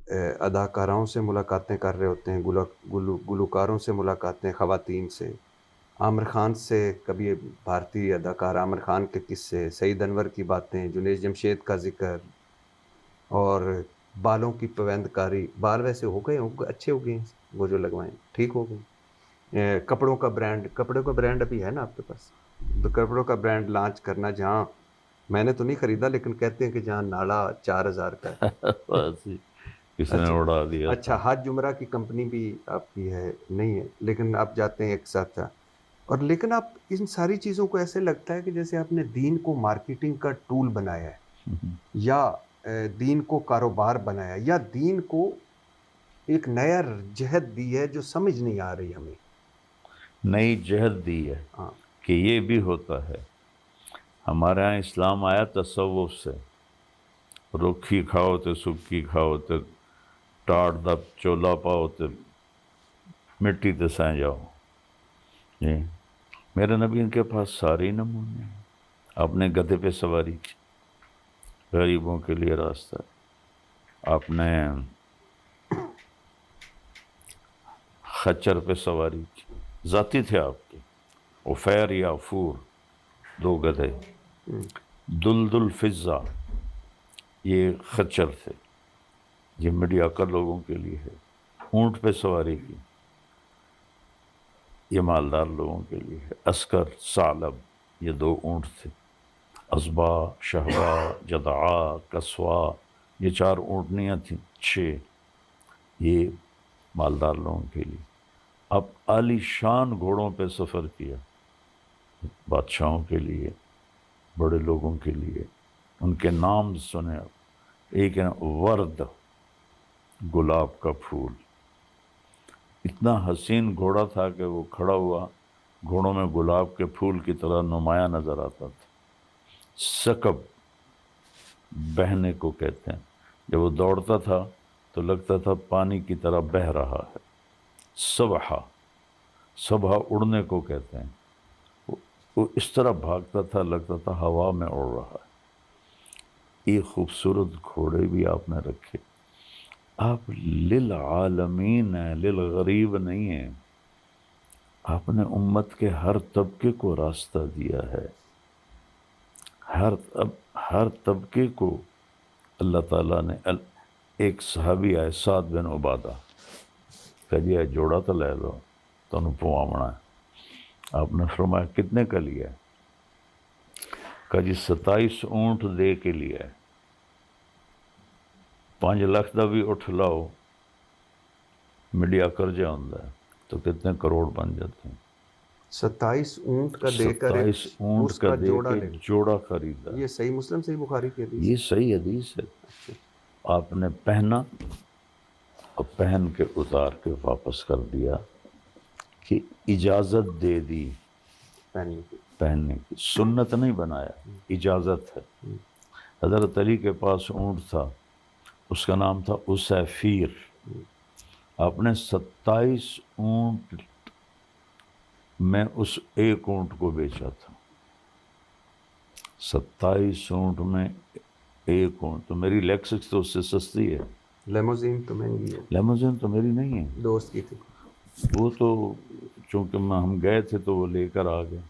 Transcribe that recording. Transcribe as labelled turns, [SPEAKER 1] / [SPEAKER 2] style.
[SPEAKER 1] اداکاراؤں سے ملاقاتیں کر رہے ہوتے ہیں، گلوکاروں سے ملاقاتیں، خواتین سے، عامر خان سے، کبھی بھارتی اداکار عامر خان کے قصے، سعید انور کی باتیں، جنید جمشید کا ذکر، اور بالوں کی پویند کاری. بال ویسے اچھے ہو گئے ہیں، وہ جو لگوائیں ٹھیک ہو گئے. کپڑوں کا برانڈ ابھی ہے نا آپ کے پاس؟ کپڑوں کا برانڈ لانچ کرنا، جہاں میں نے تو نہیں خریدا لیکن کہتے ہیں کہ جہاں نالا 4,000 کا ہے.
[SPEAKER 2] بس ہی کس نے
[SPEAKER 1] اچھا
[SPEAKER 2] اڑا دیا
[SPEAKER 1] اچھا،
[SPEAKER 2] تھا.
[SPEAKER 1] حج عمرہ کی کمپنی بھی آپ کی ہے نہیں ہے، لیکن آپ جاتے ہیں ایک ساتھ تھا. اور لیکن آپ ان ساری چیزوں کو ایسے لگتا ہے کہ جیسے آپ نے دین کو مارکیٹنگ کا ٹول بنایا ہے، یا دین کو کاروبار بنایا، یا دین کو ایک نیا جہت دی ہے جو سمجھ نہیں آ رہی ہمیں.
[SPEAKER 2] نئی جہت دی ہے
[SPEAKER 1] ہاں
[SPEAKER 2] کہ یہ بھی ہوتا ہے. ہمارے ہاں اسلام آیا تصوف سے، رکھی کھاؤ تے سکی کھاؤ تے ٹاٹ دا چولا پاؤ تے مٹی تے سائیں جاؤ. جی میرے نبی ان کے پاس سارے نمونے ہیں. اپنے گدھے پہ سواری کی، غریبوں کے لیے راستہ. آپ نے خچر پہ سواری کی، ذاتی تھے آپ کے. عفیر یا عفور، دو گدھے. دلدل فضہ، یہ خچر تھے، یہ میڈیا کر لوگوں کے لیے ہے. اونٹ پہ سواری کی، یہ مالدار لوگوں کے لیے ہے. عسکر، ثعلب، یہ دو اونٹ تھے. ازبا، شہبا، جدعا، کسوا، یہ چار اونٹنیاں تھیں. 6 یہ مالدار لوگوں کے لیے. اب عالی شان گھوڑوں پہ سفر کیا، بادشاہوں کے لیے، بڑے لوگوں کے لیے. ان کے نام سنے اب. ایک ہے ورد، گلاب کا پھول. اتنا حسین گھوڑا تھا کہ وہ کھڑا ہوا گھوڑوں میں گلاب کے پھول کی طرح نمایاں نظر آتا تھا. سکب بہنے کو کہتے ہیں، جب وہ دوڑتا تھا تو لگتا تھا پانی کی طرح بہہ رہا ہے. سبحہ، سبحہ اڑنے کو کہتے ہیں. وہ اس طرح بھاگتا تھا لگتا تھا ہوا میں اڑ رہا ہے. یہ خوبصورت گھوڑے بھی آپ نے رکھے. آپ للعالمین ہیں، للغریب نہیں ہیں. آپ نے امت کے ہر طبقے کو راستہ دیا ہے. ہر طبقے کو اللہ تعالیٰ نے. ایک صحابی آئے، سعد بن عبادہ، کہ جی جوڑا تو لے لو تو پوامنا ہے. آپ نے فرمایا کتنے کا لیا ہے؟ کہ جی 27 اونٹ دے کے لیا ہے. 5 لاکھ دا بھی اٹھ لاؤ میڈیا کرجہ ہوندہ ہے تو کتنے کروڑ بن جاتے ہیں.
[SPEAKER 1] 27 اونٹ کا دے کر ایک
[SPEAKER 2] 27 اونٹ
[SPEAKER 1] اس
[SPEAKER 2] کا
[SPEAKER 1] کا
[SPEAKER 2] دے
[SPEAKER 1] جوڑا
[SPEAKER 2] کے
[SPEAKER 1] لے لیں.
[SPEAKER 2] جوڑا خریدا.
[SPEAKER 1] یہ صحیح مسلم، صحیح بخاری کی حدیث
[SPEAKER 2] یہ
[SPEAKER 1] ہے.
[SPEAKER 2] صحیح حدیث ہے. آپ نے پہنا اور پہن کے اتار کے واپس کر دیا کہ اجازت دے دی
[SPEAKER 1] پہننے کی.
[SPEAKER 2] پہننے کی. سنت نہیں بنایا، اجازت ہے. حضرت علی کے پاس اونٹ تھا، اس کا نام تھا اسیفیر. آپ نے 27 اونٹ میں اس ایک اونٹ کو بیچا تھا. 27 اونٹ میں ایک اونٹ. تو میری لیکسس تو اس سے سستی ہے.
[SPEAKER 1] لیموزین تو مہنگی ہے،
[SPEAKER 2] لیموزین تو میری نہیں ہے.
[SPEAKER 1] دوست کی تھی.
[SPEAKER 2] وہ تو چونکہ ہم گئے تھے تو وہ لے کر آ گئے.